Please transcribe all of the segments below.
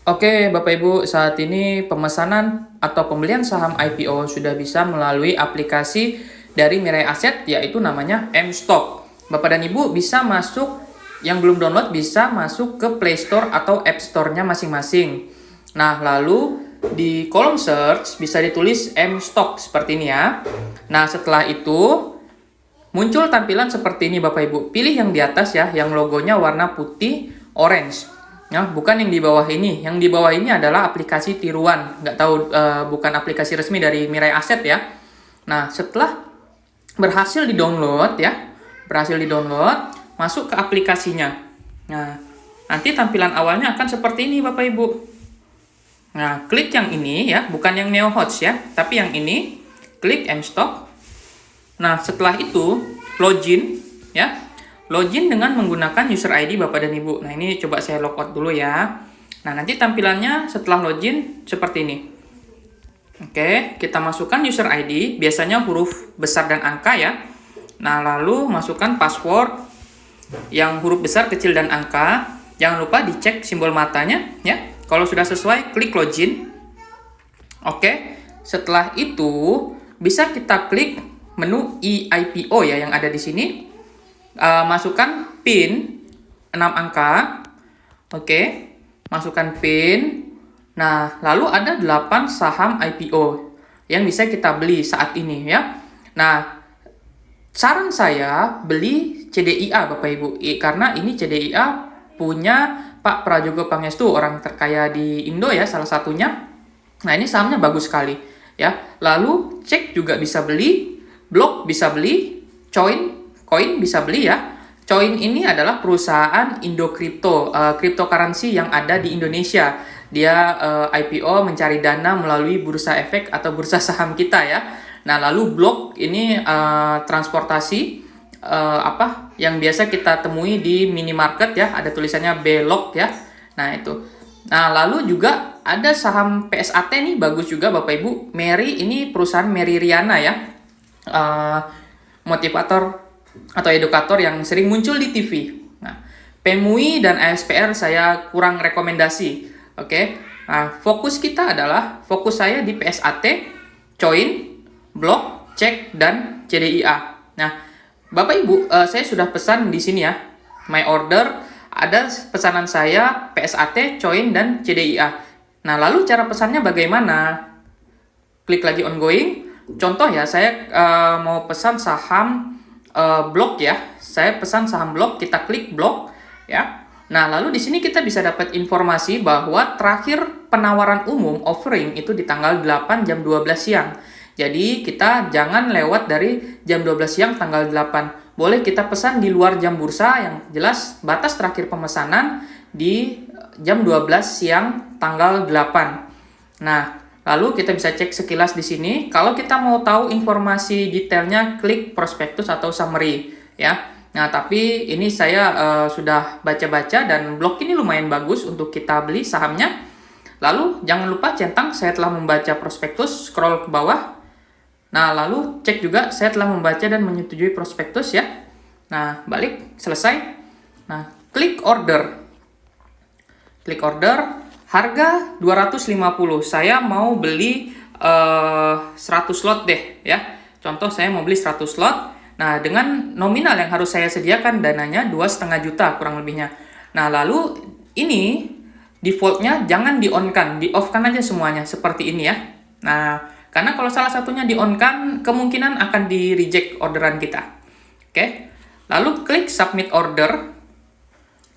Oke, Bapak Ibu, saat ini pemesanan atau pembelian saham IPO sudah bisa melalui aplikasi dari Mirai Asset, yaitu namanya M-Stock. Bapak dan Ibu bisa masuk, yang belum download bisa masuk ke Play Store atau App Store-nya masing-masing. Nah, lalu di kolom search bisa ditulis M-Stock seperti ini ya. Nah, setelah itu muncul tampilan seperti ini Bapak Ibu. Pilih yang di atas ya, yang logonya warna putih orange. Ya, bukan yang di bawah ini. Yang di bawah ini adalah aplikasi tiruan. Nggak tahu, bukan aplikasi resmi dari Mirai Asset ya. Nah, setelah berhasil di-download ya, masuk ke aplikasinya. Nah, nanti tampilan awalnya akan seperti ini Bapak Ibu. Nah, klik yang ini ya, bukan yang Neo Hots ya, tapi yang ini, klik M-Stock. Nah, setelah itu login ya. Login dengan menggunakan user ID Bapak dan Ibu. Nah, ini coba saya logout dulu ya. Nah, nanti tampilannya setelah login seperti ini. Oke, kita masukkan user ID, biasanya huruf besar dan angka ya. Nah, lalu masukkan password yang huruf besar, kecil, dan angka. Jangan lupa dicek simbol matanya ya. Kalau sudah sesuai, klik login. Oke, setelah itu bisa kita klik menu eIPO ya yang ada di sini. Masukkan PIN 6 angka. Oke, masukkan PIN. Nah, lalu ada 8 saham IPO yang bisa kita beli saat ini ya. Nah, saran saya beli CDIA Bapak Ibu, karena ini CDIA punya Pak Prajogo Pangestu, orang terkaya di Indo ya, salah satunya. Nah, ini sahamnya bagus sekali ya. Lalu cek juga bisa beli, blok bisa beli, coin bisa beli ya. Coin ini adalah perusahaan Indo cryptocurrency yang ada di Indonesia. Dia IPO mencari dana melalui bursa efek atau bursa saham kita ya. Nah, lalu blok ini transportasi yang biasa kita temui di minimarket ya, ada tulisannya Belok ya. Nah, itu. Nah, lalu juga ada saham PSAT nih, bagus juga Bapak Ibu. Mary ini perusahaan Mary Riana ya. Motivator atau edukator yang sering muncul di TV. Nah, PMUI dan ASPR saya kurang rekomendasi. Oke. Nah, fokus saya di PSAT, coin, blok, cek, dan CDIA. Nah, Bapak Ibu, saya sudah pesan di sini ya. My order, ada pesanan saya PSAT, coin, dan CDIA. Nah, lalu cara pesannya bagaimana? Klik lagi ongoing. Contoh ya, saya mau pesan saham blok ya. Saya pesan saham blok, kita klik blok ya. Nah, lalu di sini kita bisa dapat informasi bahwa terakhir penawaran umum offering itu di tanggal 8 jam 12 siang. Jadi, kita jangan lewat dari jam 12 siang tanggal 8. Boleh kita pesan di luar jam bursa, yang jelas batas terakhir pemesanan di jam 12 siang tanggal 8. Nah, lalu kita bisa cek sekilas di sini. Kalau kita mau tahu informasi detailnya, klik prospektus atau summary ya. Nah, tapi ini saya sudah baca-baca dan blog ini lumayan bagus untuk kita beli sahamnya. Lalu jangan lupa centang saya telah membaca prospektus, scroll ke bawah. Nah, lalu cek juga saya telah membaca dan menyetujui prospektus ya. Nah, balik, selesai. Nah, klik order. Klik order, harga 250. Saya mau beli 100 slot deh ya. Contoh saya mau beli 100 slot. Nah, dengan nominal yang harus saya sediakan dananya 2,5 juta kurang lebihnya. Nah, lalu ini defaultnya jangan di-on-kan, di-off-kan aja semuanya seperti ini ya. Nah, karena kalau salah satunya di-on-kan, kemungkinan akan di-reject orderan kita. Oke. Lalu klik submit order.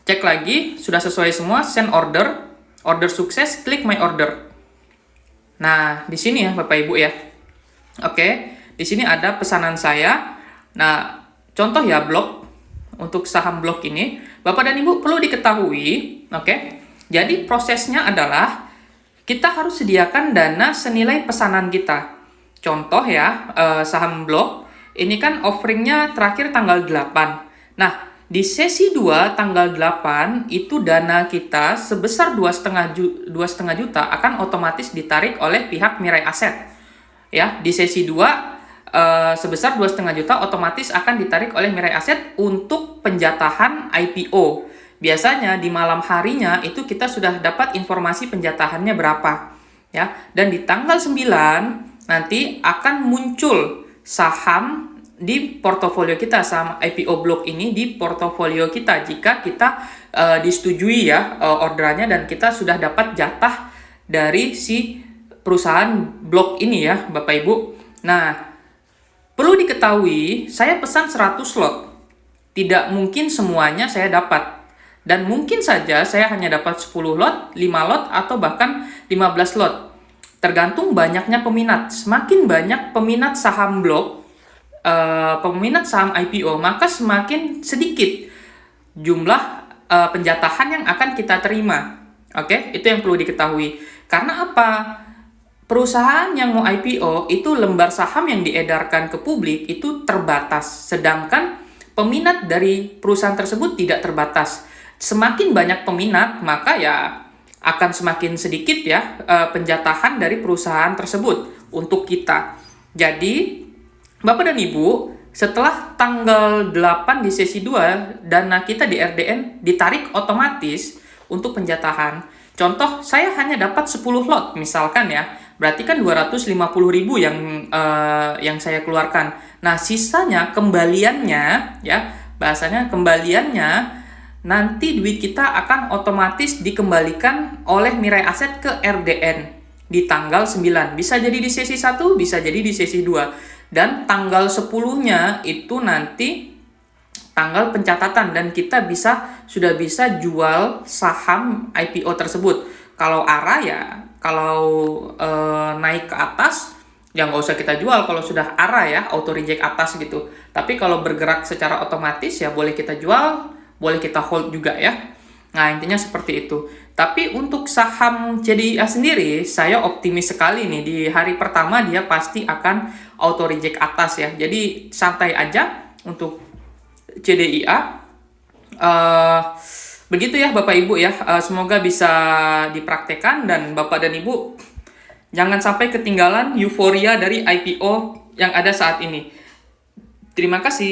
Cek lagi, sudah sesuai semua, send order. Order sukses, klik my order. Nah, di sini ya Bapak Ibu ya. Oke, di sini ada pesanan saya. Nah, contoh ya blok, untuk saham blok ini, Bapak dan Ibu perlu diketahui, oke? Jadi prosesnya adalah kita harus sediakan dana senilai pesanan kita. Contoh ya, saham blok, ini kan offeringnya terakhir tanggal 8. Nah, di sesi 2 tanggal 8 itu dana kita sebesar 2,5 juta akan otomatis ditarik oleh pihak Mirai Asset. Ya, di sesi 2 sebesar 2,5 juta otomatis akan ditarik oleh Mirai Asset untuk penjatahan IPO. biasanya di malam harinya itu kita sudah dapat informasi penjatahannya berapa. Ya, dan di tanggal 9 nanti akan muncul saham di portofolio kita, saham IPO Block ini di portofolio kita jika kita disetujui ya orderannya dan kita sudah dapat jatah dari si perusahaan Block ini ya Bapak Ibu. Nah, perlu diketahui saya pesan 100 slot. Tidak mungkin semuanya saya dapat. Dan mungkin saja saya hanya dapat 10 lot, 5 lot, atau bahkan 15 lot. Tergantung banyaknya peminat. Semakin banyak peminat saham Block, peminat saham IPO, maka semakin sedikit jumlah penjatahan yang akan kita terima. Oke, itu yang perlu diketahui. Karena apa? Perusahaan yang mau IPO itu lembar saham yang diedarkan ke publik itu terbatas, sedangkan peminat dari perusahaan tersebut tidak terbatas. Semakin banyak peminat, maka ya akan semakin sedikit ya penjatahan dari perusahaan tersebut untuk kita. Jadi, Bapak dan Ibu, setelah tanggal 8 di sesi 2, dana kita di RDN ditarik otomatis untuk penjatahan. Contoh, saya hanya dapat 10 lot misalkan ya, berarti kan 250.000 yang saya keluarkan. Nah, sisanya kembaliannya ya, bahasanya kembaliannya nanti duit kita akan otomatis dikembalikan oleh Mirai Aset ke RDN di tanggal 9. Bisa jadi di sesi 1, bisa jadi di sesi 2. Dan tanggal 10-nya itu nanti tanggal pencatatan dan kita sudah bisa jual saham IPO tersebut. Kalau arah ya, kalau naik ke atas ya nggak usah kita jual kalau sudah arah ya, auto reject atas gitu. Tapi kalau bergerak secara otomatis ya boleh kita jual, boleh kita hold juga ya. Nah, intinya seperti itu. Tapi untuk saham CDIA sendiri, saya optimis sekali nih. Di hari pertama dia pasti akan auto reject atas ya. Jadi santai aja untuk CDIA. Begitu ya Bapak Ibu ya. Semoga bisa dipraktekkan dan Bapak dan Ibu jangan sampai ketinggalan euforia dari IPO yang ada saat ini. Terima kasih.